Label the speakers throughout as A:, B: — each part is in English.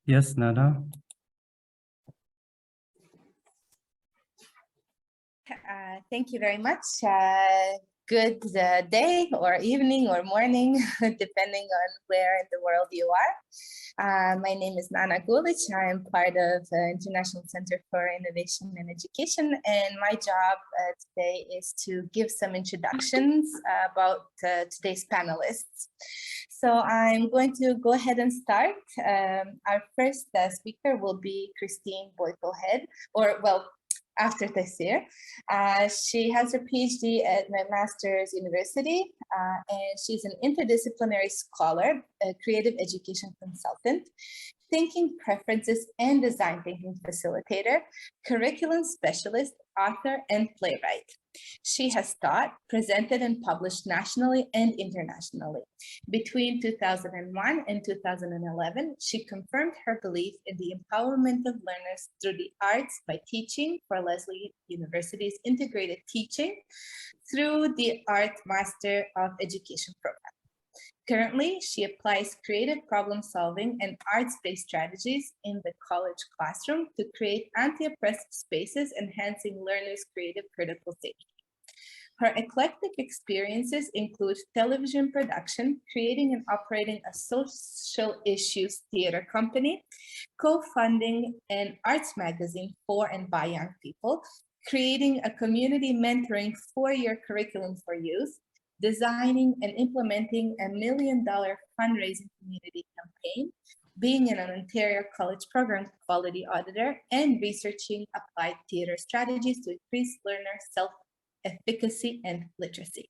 A: Yes, Nana.
B: Thank you very much. Good day or evening or morning, depending on where in the world you are. My name is Nana Gulic. I am part of the International Center for Innovation and Education, and my job today is to give some introductions about today's panelists. So I'm going to go ahead and start. Our first speaker will be Christine Boyko-Head, or well, after Taisir. She has her PhD at my master's university, and she's an interdisciplinary scholar, a creative education consultant, thinking preferences and design thinking facilitator, curriculum specialist, author, and playwright. She has taught, presented, and published nationally and internationally. Between 2001 and 2011, she confirmed her belief in the empowerment of learners through the arts by teaching for Lesley University's integrated teaching through the Art Master of Education program. Currently, she applies creative problem solving and arts-based strategies in the college classroom to create anti-oppressive spaces, enhancing learners' creative critical thinking. Her eclectic experiences include television production, creating and operating a social issues theater company, co-funding an arts magazine for and by young people, creating a community mentoring 4-year curriculum for youth, designing and implementing a $1 million fundraising community campaign, being an Ontario College Program quality auditor, and researching applied theater strategies to increase learner self-efficacy and literacy.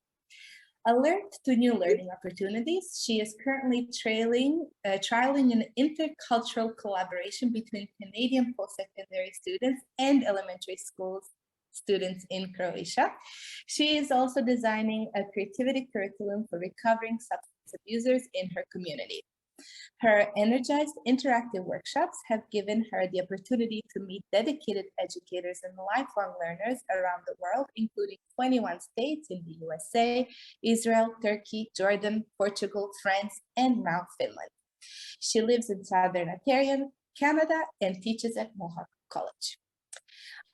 B: Alert to new learning opportunities, she is currently trialing an intercultural collaboration between Canadian post-secondary students and elementary schools students in Croatia. She is also designing a creativity curriculum for recovering substance abusers in her community. Her energized interactive workshops have given her the opportunity to meet dedicated educators and lifelong learners around the world, including 21 states in the USA, Israel, Turkey, Jordan, Portugal, France, and now Finland. She lives in Southern Ontario, Canada, and teaches at Mohawk College.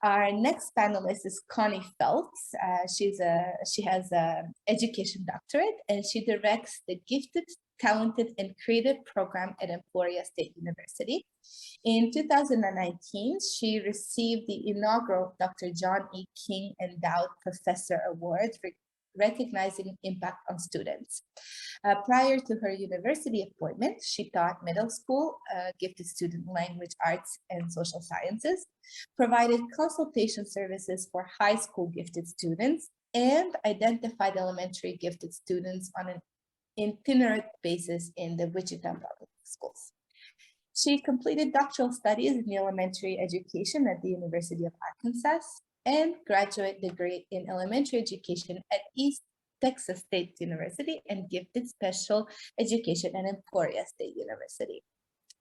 B: Our next panelist is Connie Phelps. She has an education doctorate, and she directs the Gifted, Talented, and Creative program at Emporia State University. In 2019, she received the inaugural Dr. John E. King Endowed Professor Award, recognizing impact on students. Prior to her university appointment, she taught middle school, gifted student language arts and social sciences, provided consultation services for high school gifted students, and identified elementary gifted students on an itinerant basis in the Wichita Public Schools. She completed doctoral studies in elementary education at the University of Arkansas and graduate degree in elementary education at East Texas State University and gifted special education at Emporia State University.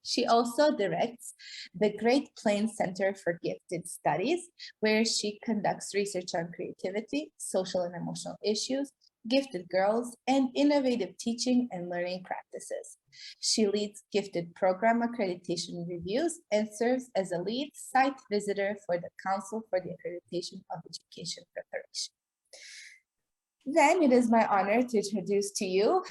B: She also directs the Great Plains Center for Gifted Studies, where she conducts research on creativity, social and emotional issues, gifted girls, and innovative teaching and learning practices. She leads gifted program accreditation reviews and serves as a lead site visitor for the Council for the Accreditation of Education Preparation. Then it is my honor to introduce to you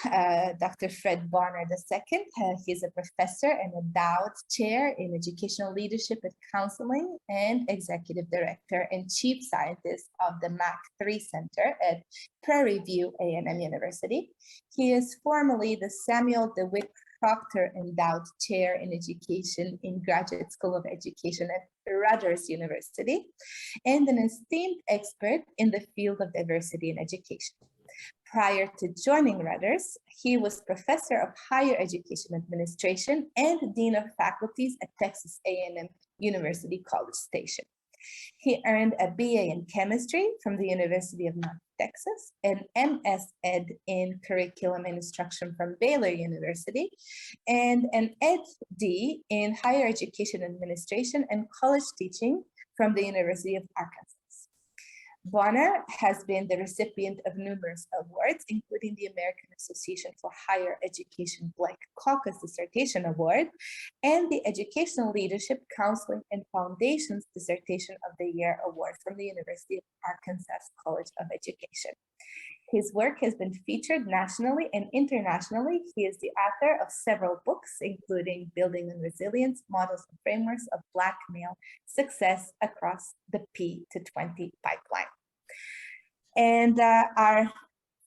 B: Dr. Fred Bonner II. He's a professor and endowed chair in educational leadership and counseling and executive director and chief scientist of the MAC3 Center at Prairie View A&M University. He is formerly the Samuel DeWitt Proctor Endowed Chair in Education in Graduate School of Education at Rutgers University, and an esteemed expert in the field of diversity in education. Prior to joining Rutgers, he was Professor of Higher Education Administration and Dean of Faculties at Texas A&M University College Station. He earned a BA in Chemistry from the University of North Texas, an MS Ed in Curriculum and Instruction from Baylor University, and an Ed.D. in Higher Education Administration and College Teaching from the University of Arkansas. Bonner has been the recipient of numerous awards, including the American Association for Higher Education Blake Caucus Dissertation Award and the Educational Leadership Counseling and Foundations Dissertation of the Year Award from the University of Arkansas College of Education. His work has been featured nationally and internationally. He is the author of several books, including Building on Resilience, Models and Frameworks of Black Male Success Across the P to 20 Pipeline. And our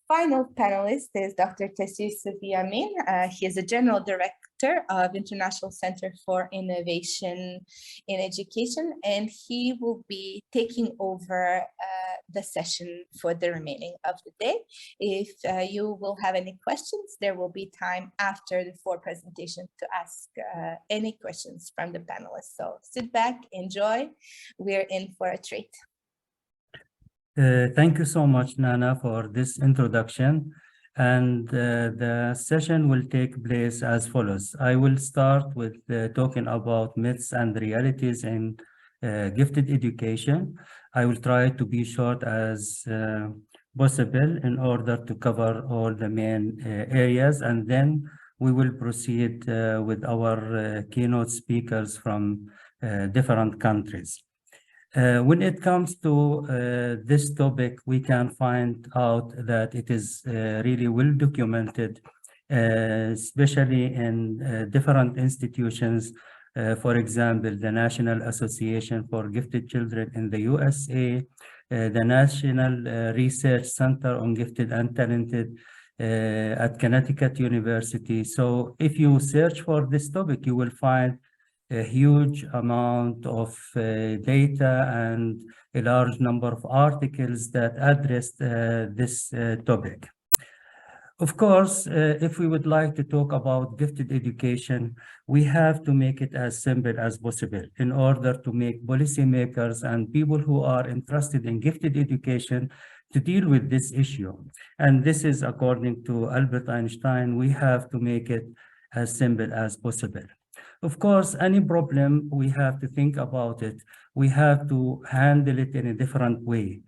B: final panelist is Dr. Taisir Yamin. He is a General Director of International Center for Innovation in Education, and he will be taking over the session for the remaining of the day. If you will have any questions, there will be time after the four presentations to ask any questions from the panelists. So sit back, enjoy. We're in for a treat.
A: Thank you so much, Nana, for this introduction. And the session will take place as follows. I will start with talking about myths and realities in gifted education. I will try to be short as possible in order to cover all the main areas, and then we will proceed with our keynote speakers from different countries. When it comes to this topic, we can find out that it is really well documented, especially in different institutions. For example, the National Association for Gifted Children in the USA, the National Research Center on Gifted and Talented at Connecticut University. So if you search for this topic, you will find a huge amount of data and a large number of articles that address this topic. Of course, if we would like to talk about gifted education, we have to make it as simple as possible in order to make policymakers and people who are interested in gifted education to deal with this issue. And this is according to Albert Einstein, we have to make it as simple as possible. Of course, any problem, we have to think about it. We have to handle it in a different way.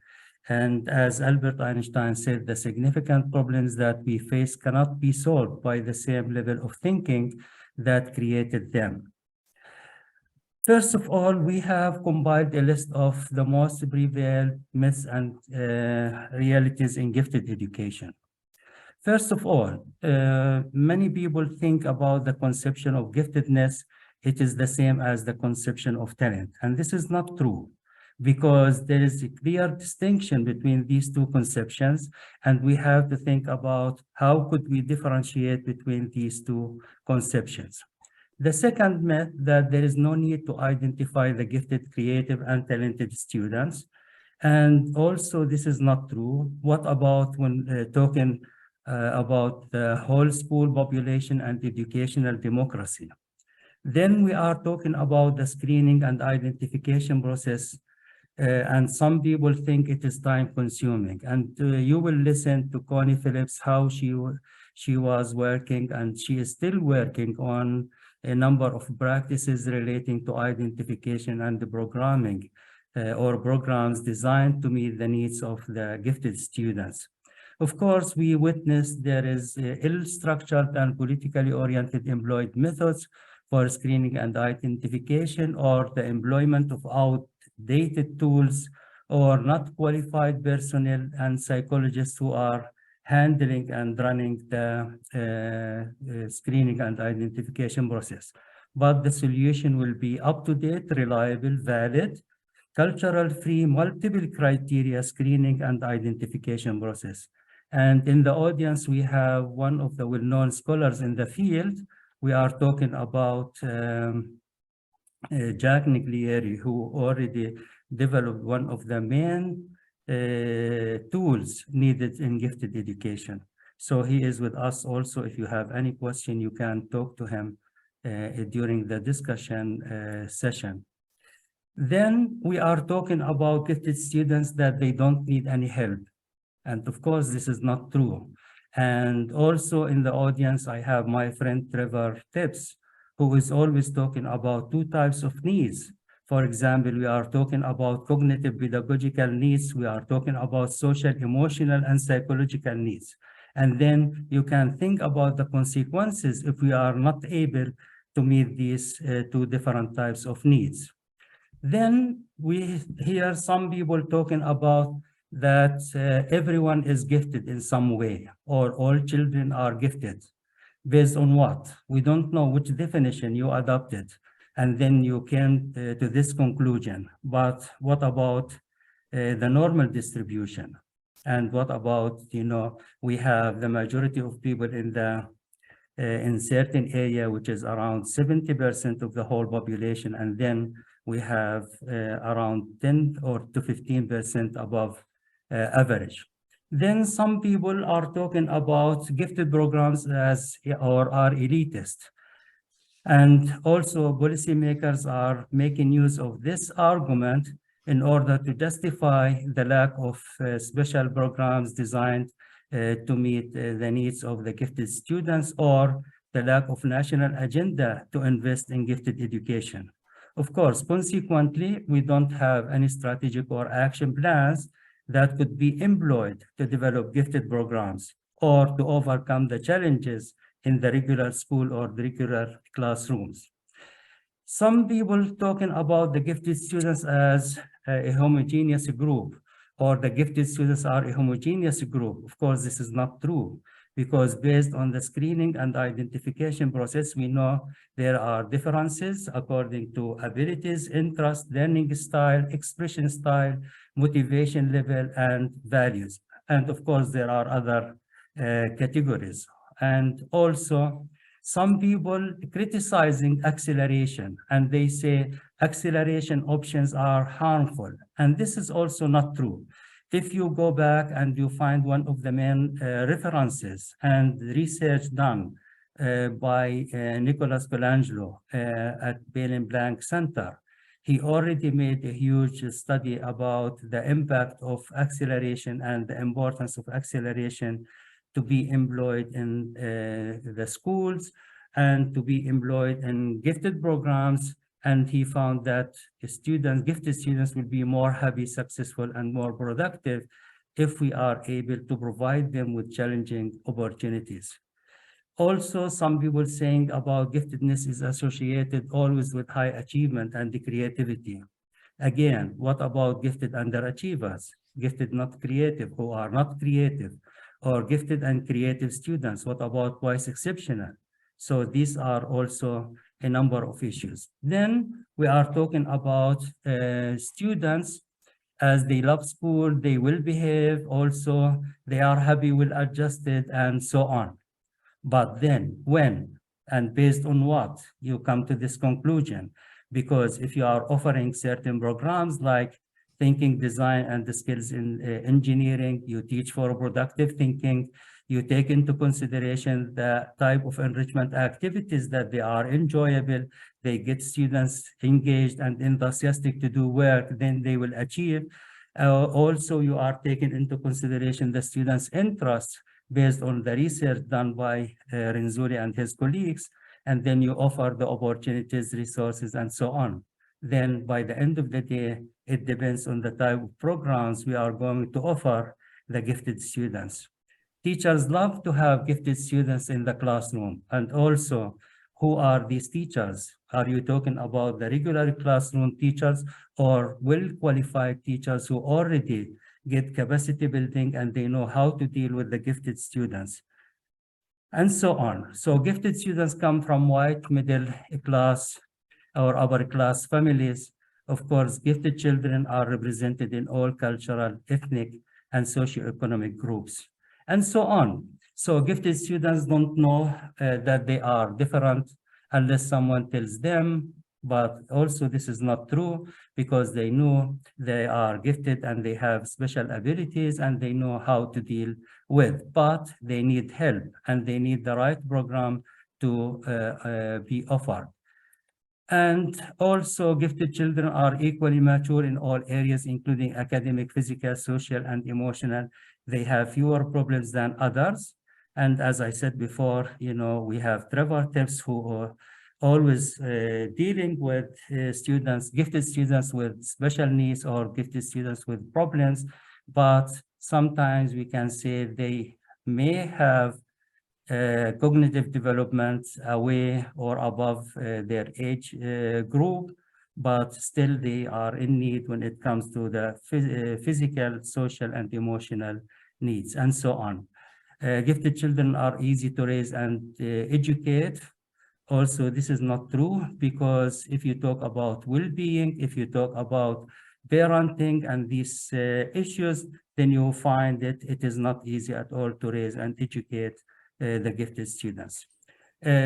A: And as Albert Einstein said, the significant problems that we face cannot be solved by the same level of thinking that created them. First of all, we have compiled a list of the most prevalent myths and realities in gifted education. First of all, many people think about the conception of giftedness. It is the same as the conception of talent. And this is not true because there is a clear distinction between these two conceptions. And we have to think about how could we differentiate between these two conceptions. The second myth that there is no need to identify the gifted, creative, and talented students. And also this is not true. What about when talking about the whole school population and educational democracy? Then we are talking about the screening and identification process, and some people think it is time consuming. And you will listen to Connie Phillips, how she was working, and she is still working on a number of practices relating to identification and the programming or programs designed to meet the needs of the gifted students. Of course, we witnessed there is ill-structured and politically oriented employed methods for screening and identification, or the employment of outdated tools, or not qualified personnel and psychologists who are handling and running the screening and identification process. But the solution will be up-to-date, reliable, valid, cultural-free, multiple criteria screening and identification process. And in the audience, we have one of the well-known scholars in the field. We are talking about Jack Niglieri, who already developed one of the main tools needed in gifted education. So he is with us also. If you have any question, you can talk to him during the discussion session. Then we are talking about gifted students that they don't need any help. And of course, this is not true. And also in the audience, I have my friend Trevor Tibbs, who is always talking about two types of needs. For example, we are talking about cognitive pedagogical needs. We are talking about social, emotional, and psychological needs. And then you can think about the consequences if we are not able to meet these two different types of needs. Then we hear some people talking about that everyone is gifted in some way, or all children are gifted. Based on what? We don't know which definition you adopted, and then you came to this conclusion. But what about the normal distribution? And what about, we have the majority of people in certain area, which is around 70% of the whole population, and then we have around 10 or to 15% above average. Then some people are talking about gifted programs or are elitist. And also policymakers are making use of this argument in order to justify the lack of special programs designed to meet the needs of the gifted students, or the lack of national agenda to invest in gifted education. Of course, consequently, we don't have any strategic or action plans that could be employed to develop gifted programs or to overcome the challenges in the regular school or the regular classrooms. Some people talking about the gifted students as a homogeneous group, or the gifted students are a homogeneous group. Of course, this is not true, because based on the screening and identification process, we know there are differences according to abilities, interest, learning style, expression style, motivation level, and values. And of course, there are other categories. And also, some people criticizing acceleration, and they say acceleration options are harmful. And this is also not true. If you go back and you find one of the main references and research done by Nicholas Colangelo at Bailey Blank Center, he already made a huge study about the impact of acceleration and the importance of acceleration to be employed in the schools and to be employed in gifted programs. And he found that gifted students will be more happy, successful, and more productive if we are able to provide them with challenging opportunities. Also, some people saying about giftedness is associated always with high achievement and the creativity. Again, what about gifted underachievers, gifted not creative, who are not creative, or gifted and creative students? What about twice exceptional? So these are also a number of issues. Then we are talking about students, as they love school, they will behave, also they are happy, well adjusted, and so on. But then when and based on what you come to this conclusion? Because if you are offering certain programs like thinking, design, and the skills in engineering, you teach for productive thinking, you take into consideration the type of enrichment activities that they are enjoyable, they get students engaged and enthusiastic to do work, then they will achieve. Also, you are taking into consideration the students' interests based on the research done by Renzulli and his colleagues, and then you offer the opportunities, resources, and so on. Then by the end of the day, it depends on the type of programs we are going to offer the gifted students. Teachers love to have gifted students in the classroom. And also, who are these teachers? Are you talking about the regular classroom teachers or well-qualified teachers who already get capacity building and they know how to deal with the gifted students? And so on. So gifted students come from white middle class or upper class families. Of course, gifted children are represented in all cultural, ethnic, and socioeconomic groups, and so on. So gifted students don't know that they are different unless someone tells them, but also this is not true, because they know they are gifted and they have special abilities and they know how to deal with, but they need help and they need the right program to be offered. And also, gifted children are equally mature in all areas, including academic, physical, social, and emotional. They have fewer problems than others. And as I said before, we have Trevor Tibbs, who always dealing with students, gifted students with special needs or gifted students with problems, but sometimes we can say they may have cognitive development away or above their age group, but still they are in need when it comes to the physical, social, and emotional needs, and so on. Gifted children are easy to raise and educate. Also, this is not true, because if you talk about well-being, if you talk about parenting and these issues, then you find that it is not easy at all to raise and educate the gifted students.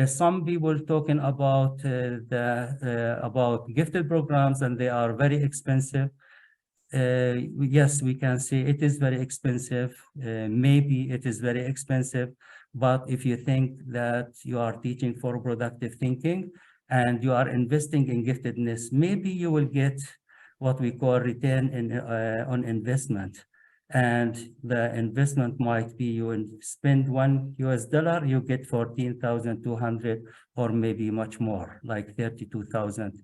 A: Some people talking about about gifted programs, and they are very expensive. Yes, we can say it is very expensive. Maybe it is very expensive, but if you think that you are teaching for productive thinking and you are investing in giftedness, maybe you will get what we call return on investment. And the investment might be you spend $1, you get 14,200, or maybe much more, like 32,000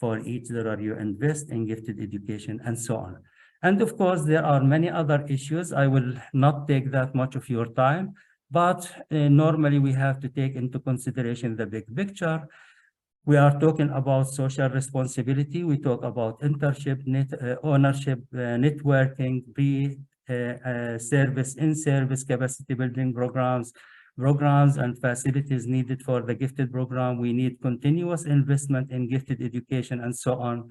A: for each dollar you invest in gifted education, and so on. And of course, there are many other issues. I will not take that much of your time, but normally we have to take into consideration the big picture. We are talking about social responsibility. We talk about internship, ownership, networking, service, in-service capacity building programs and facilities needed for the gifted program. We need continuous investment in gifted education, and so on.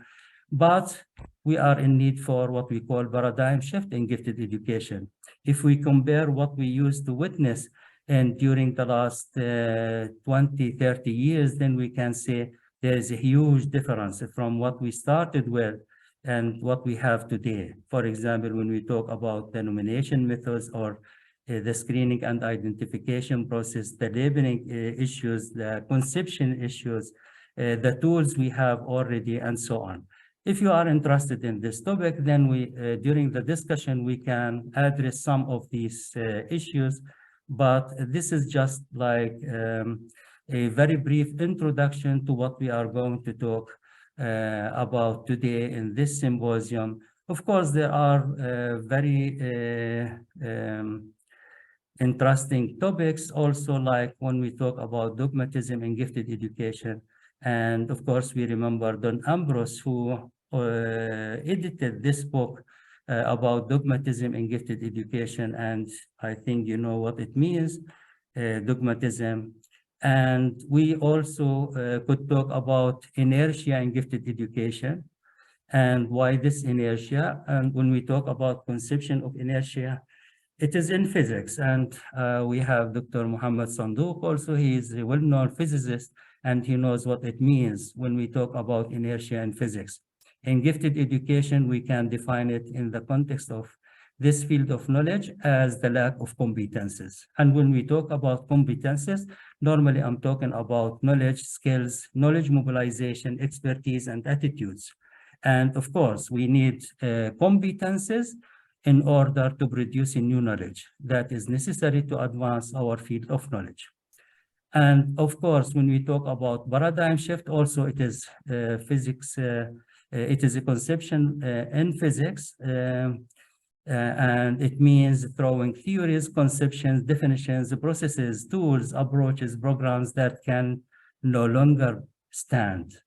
A: But we are in need for what we call paradigm shift in gifted education. If we compare what we used to witness and during the last 20, 30 years, then we can say there is a huge difference from what we started with and what we have today. For example, when we talk about the nomination methods, or the screening and identification process, the labeling issues, the conception issues, the tools we have already, and so on. If you are interested in this topic, then during the discussion, we can address some of these issues, but this is just like a very brief introduction to what we are going to talk about today in this symposium. Of course, there are very interesting topics also, like when we talk about dogmatism in gifted education. And of course, we remember Don Ambrose, who edited this book about dogmatism in gifted education. And I think you know what it means, dogmatism. And we also could talk about inertia in gifted education and why this inertia. And when we talk about conception of inertia, it is in physics. And we have Dr. Muhammad Sandouk also. He is a well-known physicist, and he knows what it means when we talk about inertia in physics. In gifted education, we can define it in the context of this field of knowledge as the lack of competences. And when we talk about competences, normally I'm talking about knowledge, skills, knowledge mobilization, expertise, and attitudes. And of course, we need competences in order to produce a new knowledge that is necessary to advance our field of knowledge. And of course, when we talk about paradigm shift, also it is physics, it is a conception in physics, and it means throwing theories, conceptions, definitions, processes, tools, approaches, programs that can no longer stand.